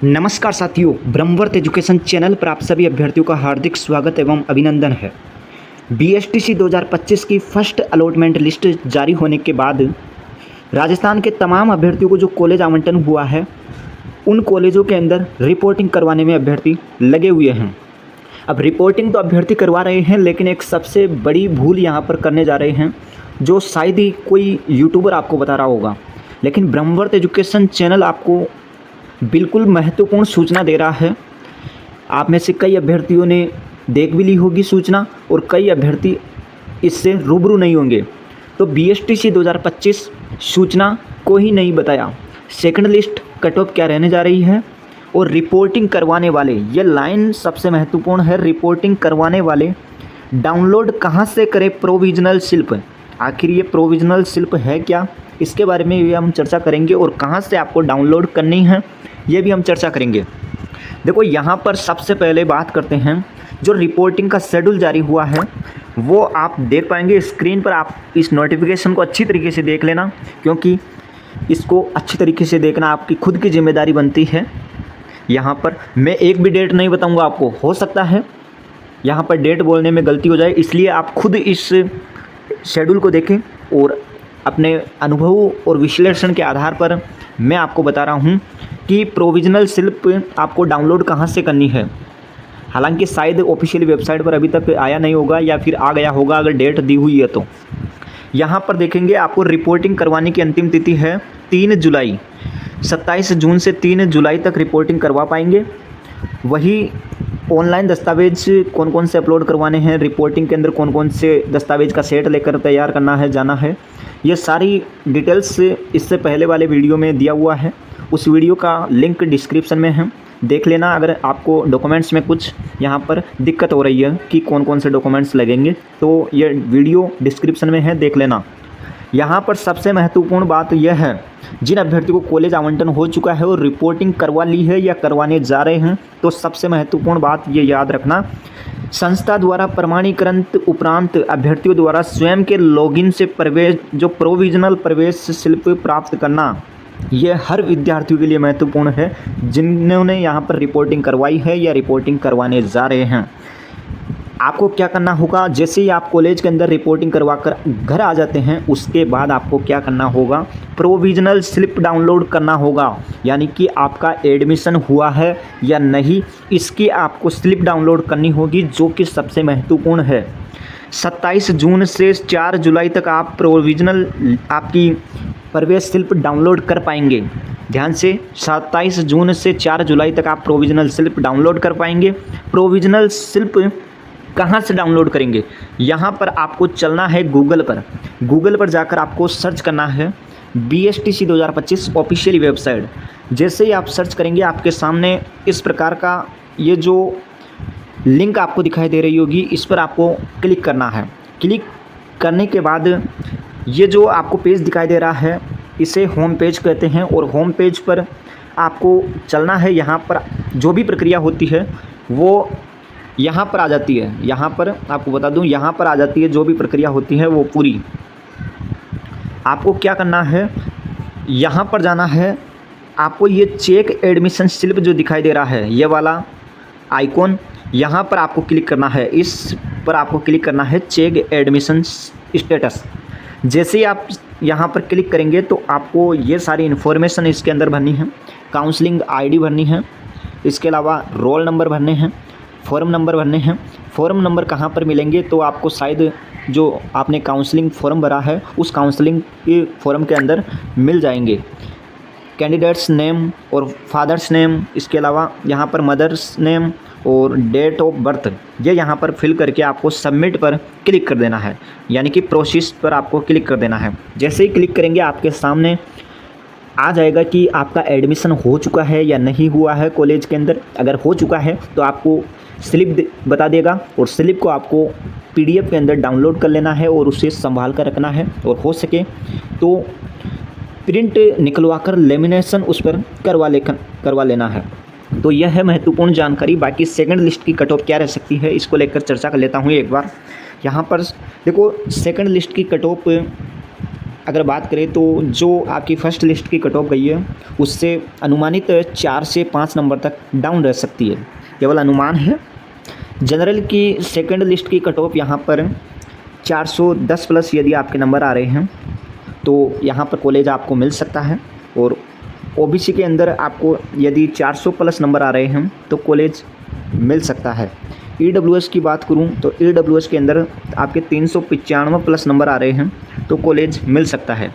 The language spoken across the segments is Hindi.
नमस्कार साथियों, ब्रह्मवर्त एजुकेशन चैनल पर आप सभी अभ्यर्थियों का हार्दिक स्वागत एवं अभिनंदन है। बीएसटीसी 2025 की फर्स्ट अलॉटमेंट लिस्ट जारी होने के बाद राजस्थान के तमाम अभ्यर्थियों को जो कॉलेज आवंटन हुआ है, उन कॉलेजों के अंदर रिपोर्टिंग करवाने में अभ्यर्थी लगे हुए हैं। अब रिपोर्टिंग तो अभ्यर्थी करवा रहे हैं, लेकिन एक सबसे बड़ी भूल यहाँ पर करने जा रहे हैं, जो शायद ही कोई यूट्यूबर आपको बता रहा होगा, लेकिन ब्रह्मवर्त एजुकेशन चैनल आपको बिल्कुल महत्वपूर्ण सूचना दे रहा है। आप में से कई अभ्यर्थियों ने देख भी ली होगी सूचना, और कई अभ्यर्थी इससे रूबरू नहीं होंगे। तो बीएसटीसी 2025 सूचना को ही नहीं बताया, सेकंड लिस्ट कट ऑफ क्या रहने जा रही है, और रिपोर्टिंग करवाने वाले, ये लाइन सबसे महत्वपूर्ण है, रिपोर्टिंग करवाने वाले डाउनलोड कहाँ से करें प्रोविजनल स्लिप। आखिर ये प्रोविजनल स्लिप है क्या, इसके बारे में भी हम चर्चा करेंगे, और कहाँ से आपको डाउनलोड करनी है ये भी हम चर्चा करेंगे। देखो, यहाँ पर सबसे पहले बात करते हैं, जो रिपोर्टिंग का शेड्यूल जारी हुआ है वो आप देख पाएंगे स्क्रीन पर। आप इस नोटिफिकेशन को अच्छी तरीके से देख लेना, क्योंकि इसको अच्छी तरीके से देखना आपकी खुद की जिम्मेदारी बनती है। यहाँ पर मैं एक भी डेट नहीं बताऊँगा आपको, हो सकता है यहाँ पर डेट बोलने में गलती हो जाए, इसलिए आप खुद इस शेड्यूल को देखें, और अपने अनुभव और विश्लेषण के आधार पर मैं आपको बता रहा हूँ कि प्रोविजनल स्लिप आपको डाउनलोड कहाँ से करनी है। हालांकि शायद ऑफिशियल वेबसाइट पर अभी तक आया नहीं होगा, या फिर आ गया होगा अगर डेट दी हुई है तो। यहाँ पर देखेंगे, आपको रिपोर्टिंग करवाने की अंतिम तिथि है 3 जुलाई। 27 जून से 3 जुलाई तक रिपोर्टिंग करवा पाएंगे। वही ऑनलाइन दस्तावेज कौन कौन से अपलोड करवाने हैं, रिपोर्टिंग के अंदर कौन कौन से दस्तावेज का सेट लेकर तैयार करना है, जाना है, ये सारी डिटेल्स इससे पहले वाले वीडियो में दिया हुआ है। उस वीडियो का लिंक डिस्क्रिप्शन में है, देख लेना। अगर आपको डॉक्यूमेंट्स में कुछ यहाँ पर दिक्कत हो रही है कि कौन कौन से डॉक्यूमेंट्स लगेंगे, तो ये वीडियो डिस्क्रिप्शन में है, देख लेना। यहाँ पर सबसे महत्वपूर्ण बात यह है, जिन अभ्यर्थियों को कॉलेज आवंटन हो चुका है और रिपोर्टिंग करवा ली है या करवाने जा रहे हैं, तो सबसे महत्वपूर्ण बात ये याद रखना, संस्था द्वारा प्रमाणीकरण उपरांत अभ्यर्थियों द्वारा स्वयं के लॉगिन से प्रवेश, जो प्रोविजनल प्रवेश स्लिप प्राप्त करना, ये हर विद्यार्थियों के लिए महत्वपूर्ण है, जिन्होंने यहाँ पर रिपोर्टिंग करवाई है या रिपोर्टिंग करवाने जा रहे हैं। आपको क्या करना होगा, जैसे ही आप कॉलेज के अंदर रिपोर्टिंग करवा कर घर आ जाते हैं, उसके बाद आपको क्या करना होगा, प्रोविजनल स्लिप डाउनलोड करना होगा। यानी कि आपका एडमिशन हुआ है या नहीं, इसकी आपको स्लिप डाउनलोड करनी होगी, जो कि सबसे महत्वपूर्ण है। 27 जून से 4 जुलाई तक आप प्रोविजनल आपकी प्रवेश स्लिप डाउनलोड कर पाएंगे। ध्यान से, 27 जून से 4 जुलाई तक आप प्रोविजनल स्लिप डाउनलोड कर पाएंगे। प्रोविजनल स्लिप कहाँ से डाउनलोड करेंगे, यहाँ पर आपको चलना है गूगल पर। गूगल पर जाकर आपको सर्च करना है बीएसटीसी 2025 ऑफिशियल वेबसाइट। जैसे ही आप सर्च करेंगे, आपके सामने इस प्रकार का ये जो लिंक आपको दिखाई दे रही होगी, इस पर आपको क्लिक करना है। क्लिक करने के बाद ये जो आपको पेज दिखाई दे रहा है, इसे होम पेज कहते हैं, और होम पेज पर आपको चलना है। यहाँ पर जो भी प्रक्रिया होती है वो यहाँ पर आ जाती है। यहाँ पर आपको बता दूँ, यहाँ पर आ जाती है जो भी प्रक्रिया होती है वो पूरी। आपको क्या करना है, यहाँ पर जाना है। आपको ये चेक एडमिशन स्लिप जो दिखाई दे रहा है, ये वाला आइकॉन, यहाँ पर आपको क्लिक करना है। इस पर आपको क्लिक करना है, चेक एडमिशन स्टेटस। जैसे ही आप यहाँ पर क्लिक करेंगे तो आपको ये सारी इन्फॉर्मेशन इसके अंदर भरनी है। काउंसलिंग आईडी भरनी है, इसके अलावा रोल नंबर भरने हैं, फॉर्म नंबर भरने हैं। फॉर्म नंबर कहाँ पर मिलेंगे, तो आपको शायद जो आपने काउंसलिंग फॉर्म भरा है उस काउंसलिंग के फॉर्म के अंदर मिल जाएंगे। कैंडिडेट्स नेम और फादर्स नेम, इसके अलावा यहाँ पर मदर्स नेम और डेट ऑफ बर्थ, ये यहाँ पर फिल करके आपको सबमिट पर क्लिक कर देना है, यानी कि प्रोसेस पर आपको क्लिक कर देना है। जैसे ही क्लिक करेंगे, आपके सामने आ जाएगा कि आपका एडमिशन हो चुका है या नहीं हुआ है कॉलेज के अंदर। अगर हो चुका है तो आपको स्लिप बता देगा, और स्लिप को आपको पीडीएफ के अंदर डाउनलोड कर लेना है और उसे संभाल कर रखना है, और हो सके तो प्रिंट निकलवा कर लेमिनेशन उस पर करवा लेना है। तो यह है महत्वपूर्ण जानकारी। बाकी सेकंड लिस्ट की कट ऑफ क्या रह सकती है, इसको लेकर चर्चा कर लेता हूँ एक बार। यहाँ पर देखो, सेकंड लिस्ट की कट ऑफ अगर बात करें तो जो आपकी फ़र्स्ट लिस्ट की कट ऑफ गई है उससे अनुमानित 4 से 5 नंबर तक डाउन रह सकती है, केवल अनुमान है। जनरल की सेकंड लिस्ट की कट ऑफ यहाँ पर 410 प्लस यदि आपके नंबर आ रहे हैं तो यहाँ पर कॉलेज आपको मिल सकता है। और ओबीसी के अंदर आपको यदि 400 प्लस नंबर आ रहे हैं तो कॉलेज मिल सकता है। ईडब्ल्यूएस की बात करूं तो ईडब्ल्यूएस के अंदर आपके 395 प्लस नंबर आ रहे हैं तो कॉलेज मिल सकता है।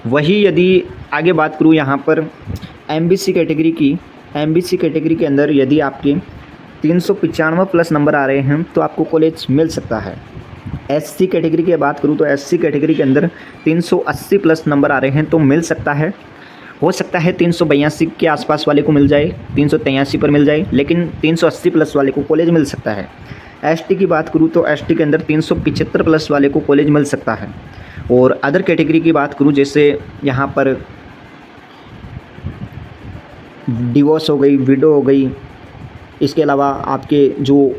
वही यदि आगे बात करूं यहाँ पर एमबीसी कैटेगरी की, एमबीसी कैटेगरी के अंदर यदि आपके 395 प्लस नंबर आ रहे हैं तो आपको कॉलेज मिल सकता है। एससी कैटेगरी की बात करूं तो एससी कैटेगरी के अंदर 380 प्लस नंबर आ रहे हैं तो मिल सकता है। हो सकता है 382 के आसपास वाले को मिल जाए, 383 पर मिल जाए, लेकिन 380 प्लस वाले को कॉलेज मिल सकता है। एसटी की बात करूं तो एसटी के अंदर 375 प्लस वाले को कॉलेज मिल सकता है। और अदर कैटेगरी की बात करूं जैसे यहाँ पर डिवोर्स हो गई, विडो हो गई, इसके अलावा आपके जो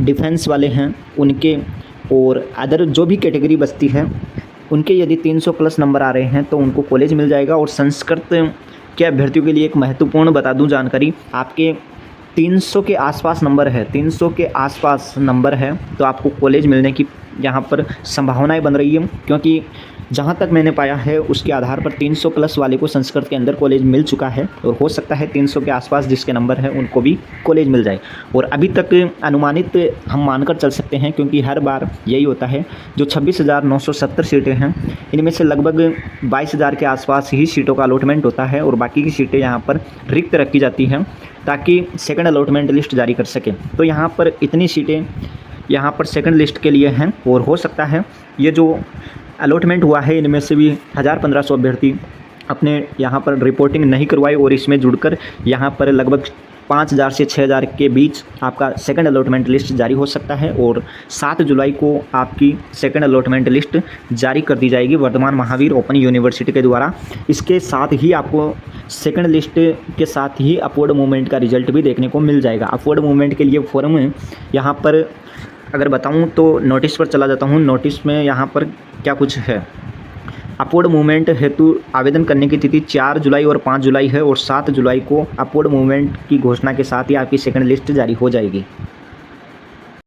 डिफेंस वाले हैं उनके और अदर जो भी कैटेगरी बचती है उनके यदि 300 प्लस नंबर आ रहे हैं तो उनको कॉलेज मिल जाएगा। और संस्कृत के अभ्यर्थियों के लिए एक महत्वपूर्ण बता दूं जानकारी, आपके 300 के आसपास नंबर है, 300 के आसपास नंबर है तो आपको कॉलेज मिलने की यहाँ पर संभावनाएं बन रही है, क्योंकि जहाँ तक मैंने पाया है उसके आधार पर 300 प्लस वाले को संस्कृत के अंदर कॉलेज मिल चुका है और हो सकता है 300 के आसपास जिसके नंबर है उनको भी कॉलेज मिल जाए। और अभी तक अनुमानित हम मानकर चल सकते हैं, क्योंकि हर बार यही होता है, जो 26,970 सीटें हैं इनमें से लगभग 22,000 के आसपास ही सीटों का अलॉटमेंट होता है और बाकी की सीटें यहाँ पर रिक्त रखी जाती हैं ताकि सेकेंड अलॉटमेंट लिस्ट जारी कर सकें। तो यहाँ पर इतनी सीटें यहाँ पर सेकेंड लिस्ट के लिए हैं और हो सकता है ये जो अलॉटमेंट हुआ है इनमें से भी 1,000-1,500 अभ्यर्थी अपने यहाँ पर रिपोर्टिंग नहीं करवाए और इसमें जुड़कर यहाँ पर लगभग 5,000 से 6,000 के बीच आपका सेकंड अलॉटमेंट लिस्ट जारी हो सकता है। और 7 जुलाई को आपकी सेकंड अलॉटमेंट लिस्ट जारी कर दी जाएगी वर्धमान महावीर ओपन यूनिवर्सिटी के द्वारा। इसके साथ ही आपको सेकंड लिस्ट के साथ ही अपवर्ड मूवमेंट का रिजल्ट भी देखने को मिल जाएगा। अपवर्ड मूवमेंट के लिए फॉर्म यहाँ पर अगर बताऊँ तो नोटिस पर चला जाता हूँ। नोटिस में यहाँ पर क्या कुछ है। अपवर्ड मूवमेंट हेतु आवेदन करने की तिथि 4 जुलाई और 5 जुलाई है और 7 जुलाई को अपवर्ड मूवमेंट की घोषणा के साथ ही आपकी सेकंड लिस्ट जारी हो जाएगी।